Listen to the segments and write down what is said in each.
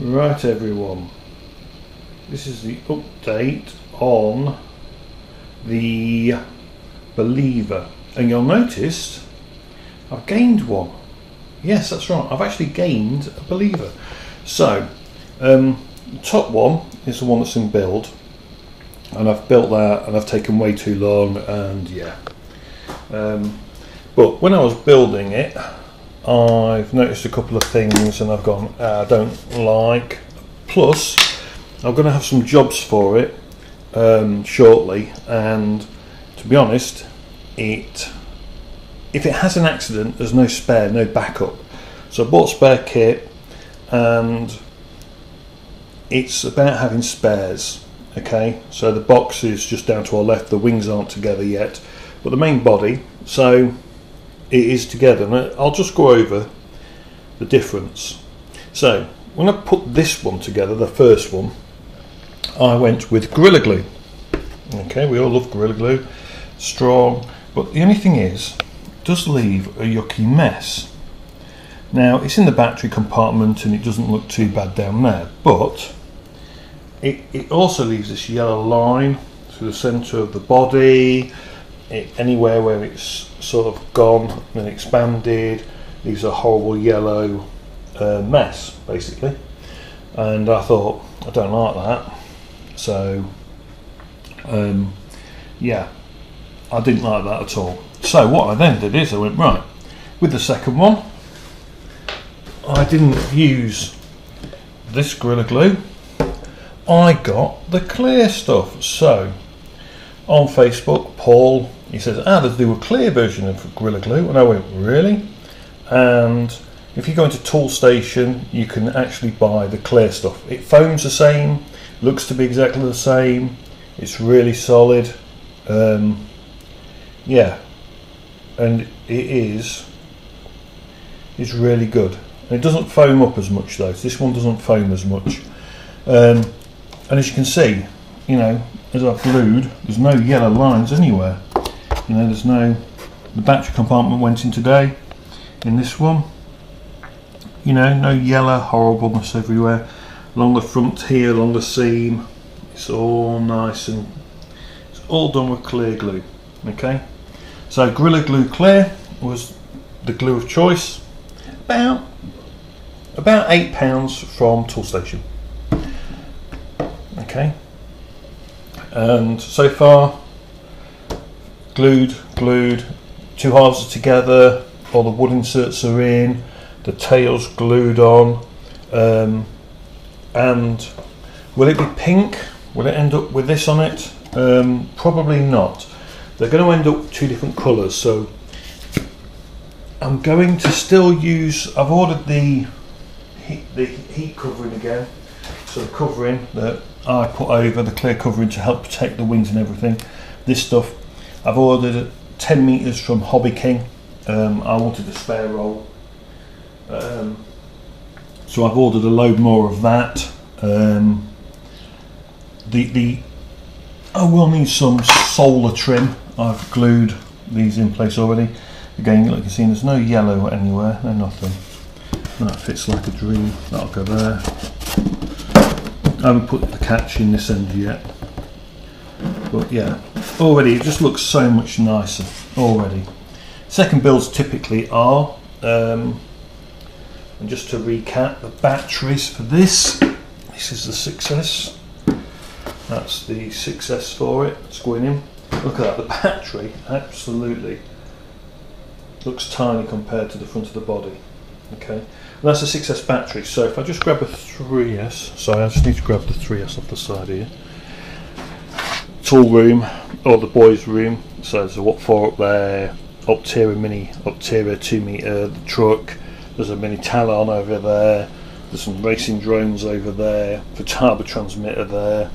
Right everyone, this is the update on the Believer, and you'll notice I've gained one. Yes, that's right, I've actually gained a Believer. So the top one is the one that's in build, and I've built that and I've taken way too long, and yeah, but when I was building it I've noticed a couple of things and I've gone, I don't like. Plus, I'm going to have some jobs for it shortly, and to be honest, if it has an accident, there's no spare, no backup. So I bought a spare kit, and it's about having spares. Okay, so the box is just down to our left, the wings aren't together yet, but the main body, so it is together, and I'll just go over the difference. So when I put this one together, the first one, I went with Gorilla Glue. Okay, we all love Gorilla Glue, strong, but the only thing is, it does leave a yucky mess. Now it's in the battery compartment and it doesn't look too bad down there, but it also leaves this yellow line through the centre of the body. Anywhere where it's sort of gone and expanded leaves a horrible yellow mess basically, and I thought, I don't like that, so yeah, I didn't like that at all. So what I then did is I went, right, with the second one I didn't use this Gorilla Glue, I got the clear stuff. So on Facebook, Paul, he says, there's do a clear version of Gorilla Glue, and I went, really? And if you go into Toolstation, you can actually buy the clear stuff. It foams the same, looks to be exactly the same, it's really solid, yeah, and it's really good. And it doesn't foam up as much though, so this one doesn't foam as much, and as you can see, you know, as I've glued, there's no yellow lines anywhere. You know, there's no, the battery compartment went in today in this one, you know, no yellow horribleness everywhere. Along the front here, along the seam, it's all nice, and it's all done with clear glue. Okay, so Gorilla Glue Clear was the glue of choice, about £8 from Toolstation. Okay, and so far glued, two halves are together, all the wood inserts are in, the tail's glued on, and will it be pink? Will it end up with this on it? Probably not. They're going to end up two different colours, so I'm going to still use, I've ordered the heat covering again, so the covering that I put over, the clear covering to help protect the wings and everything, this stuff I've ordered 10 metres from Hobby King. I wanted a spare roll, so I've ordered a load more of that. I will need some solar trim. I've glued these in place already. Again, like you can see, there's no yellow anywhere, no nothing. That fits like a dream, that'll go there. I haven't put the catch in this end yet, but yeah, already it just looks so much nicer already. Second builds typically are, and just to recap, the batteries for this is the 6S, that's the 6S for it, it's going in. Look at that, the battery absolutely looks tiny compared to the front of the body. Okay, and that's a 6S battery. So if I just grab a 3S, sorry, I just need to grab the 3S off the side here. Tool room, or the boys' room. So there's a Watt 4 up there, Optera Mini, Optera 2 metre, the truck. There's a Mini Talon over there. There's some racing drones over there. Futaba transmitter there.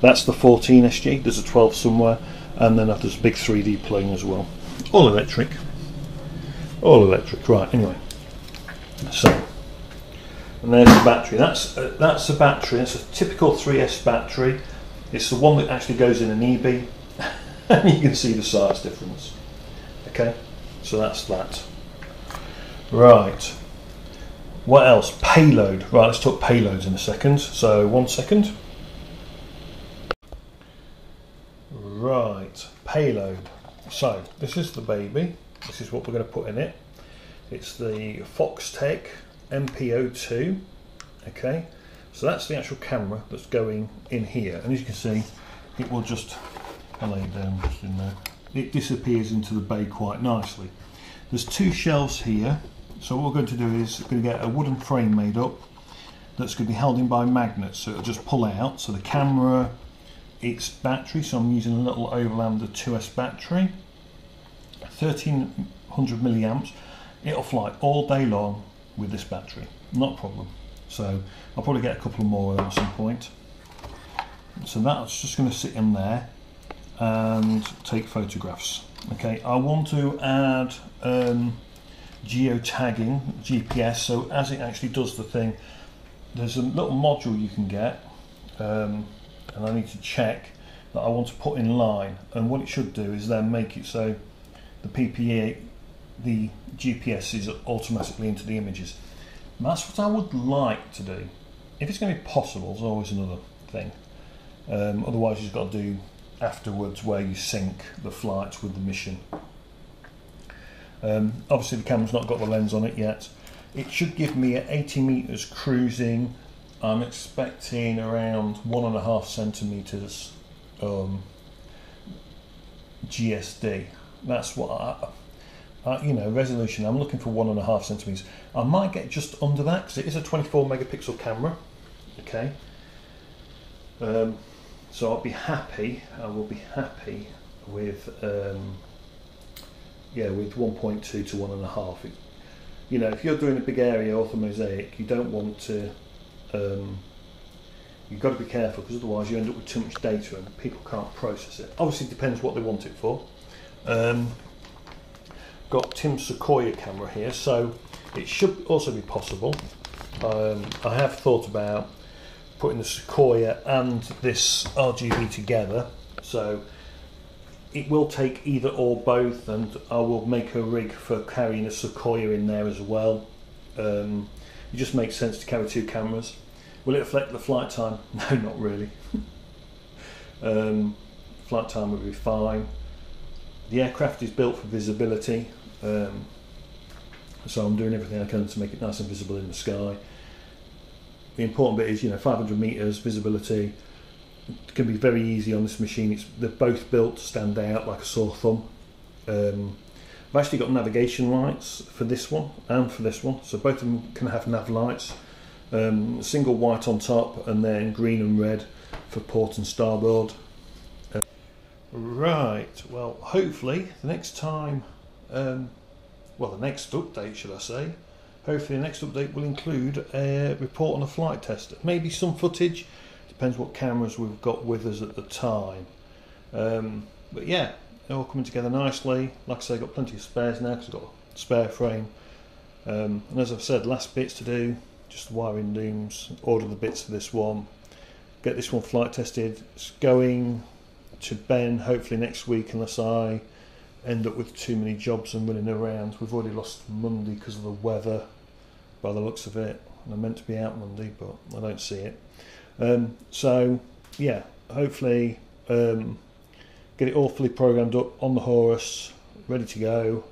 That's the 14 SG. There's a 12 somewhere, and then there's a big 3D plane as well. All electric. All electric. Right. Anyway. So, and there's the battery. That's a battery. It's a typical 3S battery. It's the one that actually goes in an EB, and you can see the size difference. Okay, so that's that. Right. What else? Payload. Right, let's talk payloads in a second. So 1 second. Right, payload. So this is the baby. This is what we're going to put in it. It's the Foxtech MP02. Okay, so that's the actual camera that's going in here, and as you can see, it will just, I'll lay it down just in there. It disappears into the bay quite nicely. There's 2 shelves here, so what we're going to do is we're going to get a wooden frame made up that's going to be held in by magnets, so it'll just pull out. So the camera, its battery, so I'm using a little Overlander 2S battery, 1300 milliamps. It'll fly all day long with this battery, not a problem. So I'll probably get a couple more of them at some point. So that's just going to sit in there and take photographs. Okay, I want to add geotagging, GPS, so as it actually does the thing, there's a little module you can get, and I need to check that I want to put in line, and what it should do is then make it so the PPE, the GPS is automatically into the images. And that's what I would like to do. If it's going to be possible, there's always another thing. Otherwise you've got to do afterwards where you sync the flights with the mission. Obviously the camera's not got the lens on it yet. It should give me at 80 meters cruising. I'm expecting around 1.5 centimeters GSD. That's what you know, resolution. I'm looking for 1.5 centimeters. I might get just under that because it is a 24 megapixel camera. Okay. So I'll be happy. I will be happy with yeah, with 1.2 to 1.5. You know, if you're doing a big area orthomosaic, you don't want to. You've got to be careful because otherwise you end up with too much data and people can't process it. Obviously, it depends what they want it for. Got Tim's Sequoia camera here, so it should also be possible. I have thought about putting the Sequoia and this RGB together, so it will take either or both, and I will make a rig for carrying a Sequoia in there as well. It just makes sense to carry 2 cameras. Will it affect the flight time? No, not really. Flight time will be fine. The aircraft is built for visibility, so I'm doing everything I can to make it nice and visible in the sky. The important bit is, you know, 500 meters visibility. It can be very easy on this machine. They're both built to stand out like a sore thumb. I've actually got navigation lights for this one and for this one, so both of them can have nav lights. Single white on top and then green and red for port and starboard. Right, well, hopefully the next time, well, the next update, should I say, hopefully the next update will include a report on a flight test. Maybe some footage, depends what cameras we've got with us at the time. But yeah, they're all coming together nicely. Like I say, I've got plenty of spares now because I've got a spare frame. And as I've said, last bits to do, just the wiring looms, order the bits for this one, get this one flight tested. It's going to Ben hopefully next week unless I end up with too many jobs and running around. We've already lost Monday because of the weather by the looks of it, and I'm meant to be out Monday but I don't see it. So yeah, hopefully get it all fully programmed up on the Horus, ready to go.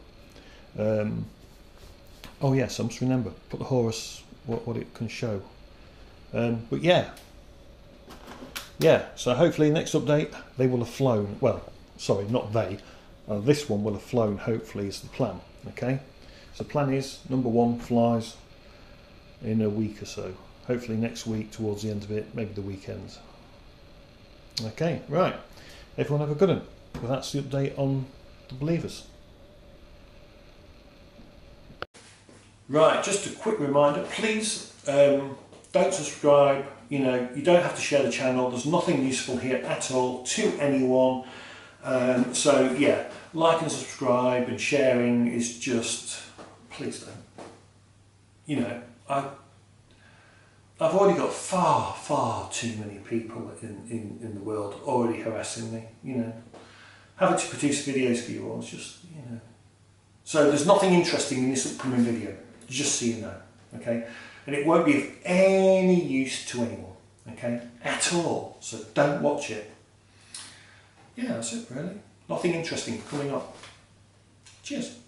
Oh yes, I must remember, put the Horus what it can show. But yeah, so hopefully next update they will have flown. Well, sorry, not they. This one will have flown, hopefully, is the plan. Okay, so the plan is number 1 flies in a week or so. Hopefully next week towards the end of it, maybe the weekend. Okay, right. Everyone have a good one. Well, that's the update on the Believers. Right, just a quick reminder, please don't subscribe. You know, you don't have to share the channel. There's nothing useful here at all to anyone. So yeah, like and subscribe, and sharing is just, please don't. You know, I've already got far too many people in the world already harassing me. You know, having to produce videos for you all is just, you know. So there's nothing interesting in this upcoming video, just so you know. okay? And it won't be of any use to anyone, okay, at all. So don't watch it. Yeah, that's it really. Nothing interesting coming up. Cheers.